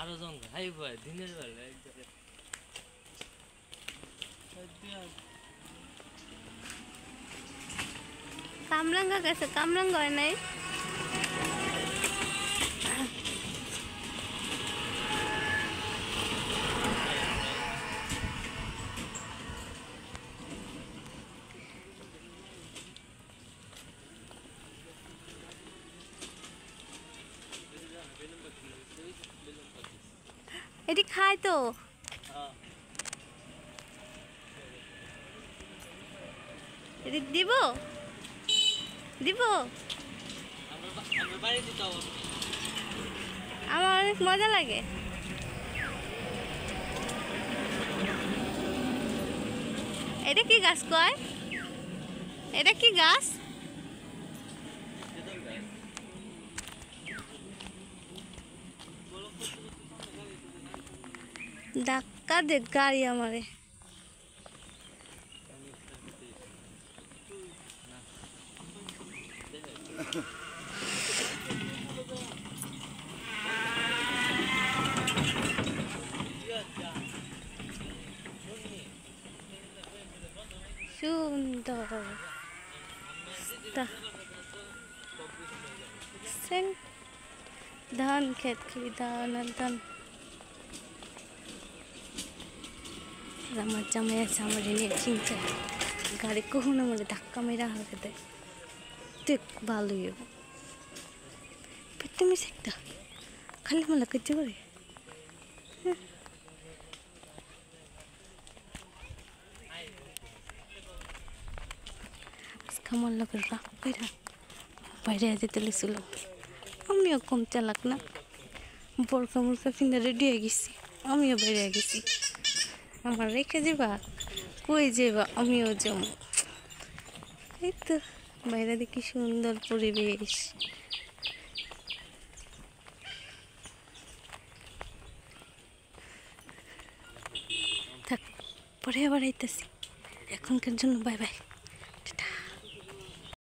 আরো জঙ্গল হাই ভাই দিনের বেলা একবারে কামরাঙ্গা গেছে, কামরাঙ্গা হয় নাই। এটি খায় তো। এটি দিব দিব আমার অনেক মজা লাগে। এটা কি গাছ কয়? এটা কি গাছ? ধাক্কা দে গাড়ি আমারে। সুন্দর ধান খেত খালি ধান আর ধান। আমার জামাই আছে আমার নিয়ে চিন্তা গাড়ি কখনো আমার ধাক্কা মেরা হালকে দেয় দেখ ভালোই হবো পেটে মিশে একটা খালি মালা কেটে করে আমার লোকের রাগ করে বাইরে যেতে লেছিল। আমিও কম চালাক না, বোরকা মোরকা কিনে রেডি হয়ে গেছি, আমিও বাইরে গেছি। আমার রেখে যাবা কই যাবা, আমিও যাবো। এই তো বাইরে দেখি সুন্দর পরিবেশ। থাক পরে আবার আইতেছি, এখনকার জন্য বাই বাই।